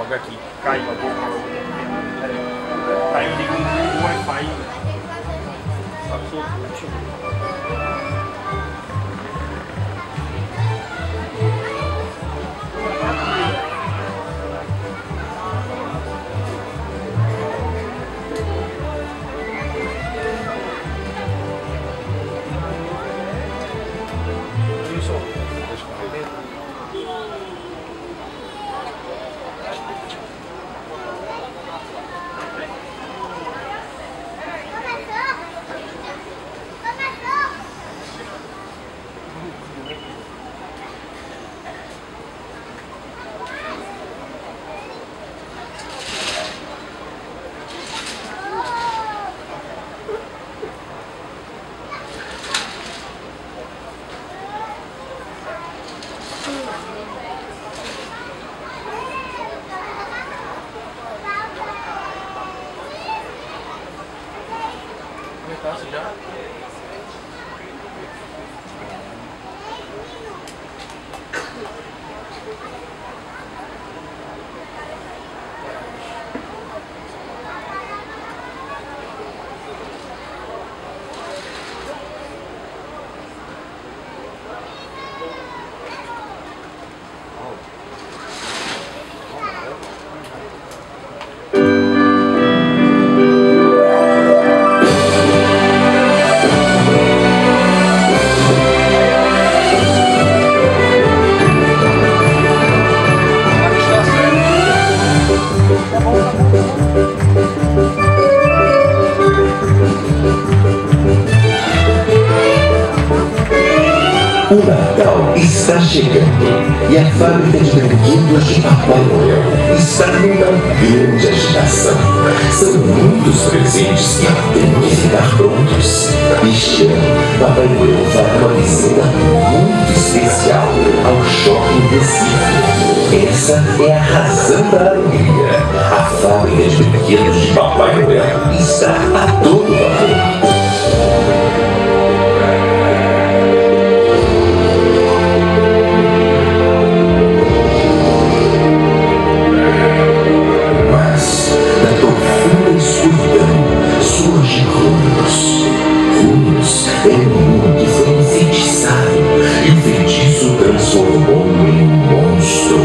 joga aqui. Caiu. Caiu, liga o Wi-Fi. Passou tudo. Começasse já? O Natal está chegando e a fábrica de brinquedos de Papai Noel está numa grande agitação. São muitos presentes que têm que ficar prontos. Este ano, Papai Noel fará uma visita muito especial ao Shopping Recife. Essa é a razão da alegria. A fábrica de brinquedos de Papai Noel está a todo vapor. É um mundo que foi enfeitiçado e o feitiço transformou-o em um monstro,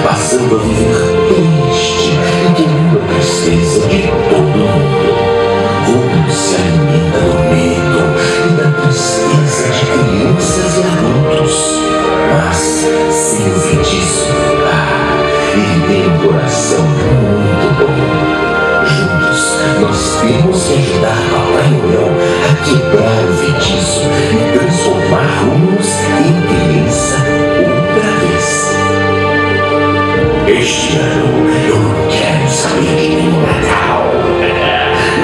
passando a viver triste e querendo a tristeza de todo mundo. Rumo se alimenta do medo e da tristeza de crianças e adultos, mas sem o feitiço, ele tem um coração muito bom. Juntos, nós temos que ajudar Papai Noel a quebrar o feitiço e transformar Rumos em criança outra vez. Este ano eu não quero saber de nenhum Natal.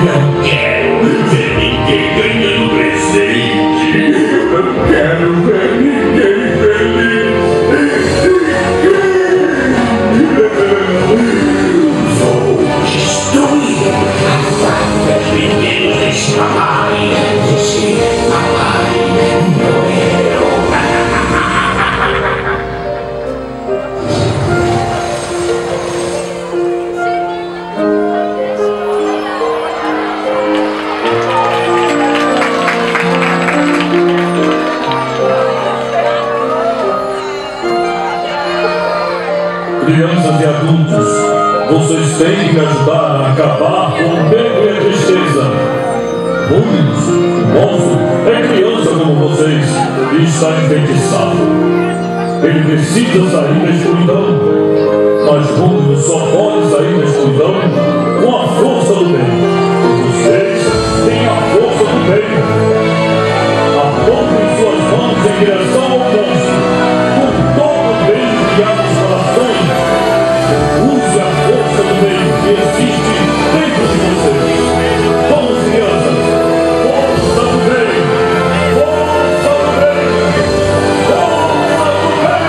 Não quero ver ninguém ganhando presente. Eu não quero ver ninguém feliz. Vou destruir a fábrica de brinquedos deste papai, deste Papai Noel. Crianças e adultos, vocês têm que me ajudar a acabar com o medo e a tristeza. Rumos, o monstro, é criança como vocês e está enfeitiçado. Ele precisa sair da escuridão, mas Rumos só pode sair da escuridão com a força do bem. Vocês têm a força do bem. Apontem suas mãos em direção ao monstro, com todo o bem criado nos corações. Use a força do bem que existe dentro de vocês. Vamos, crianças! Força do bem! Força do bem! Força do bem!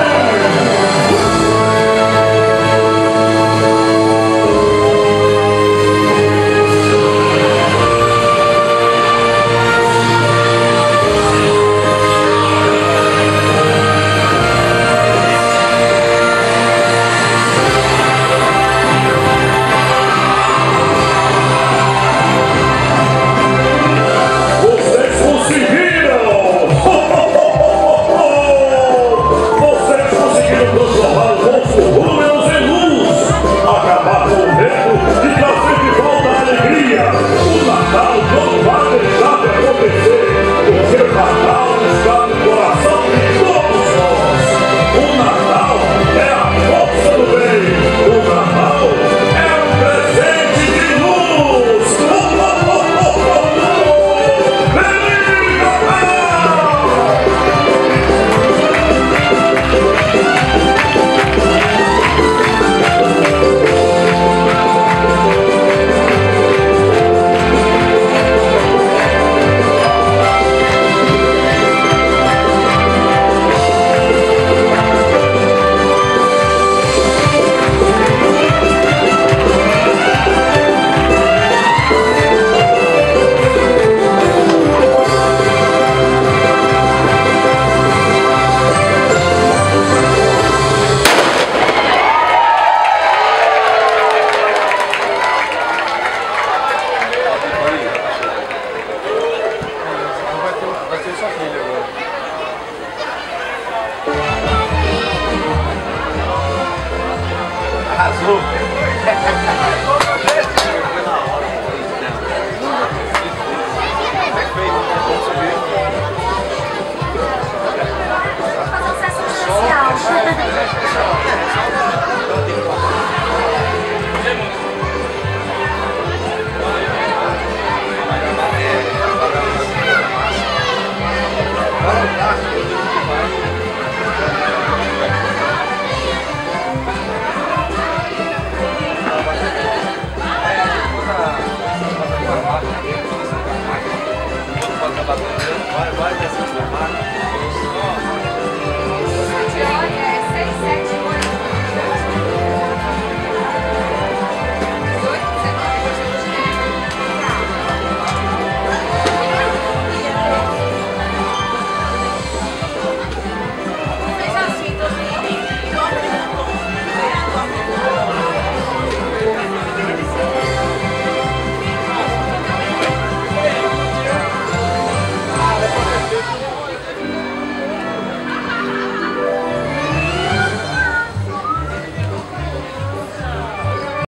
Fazer um sessão especial.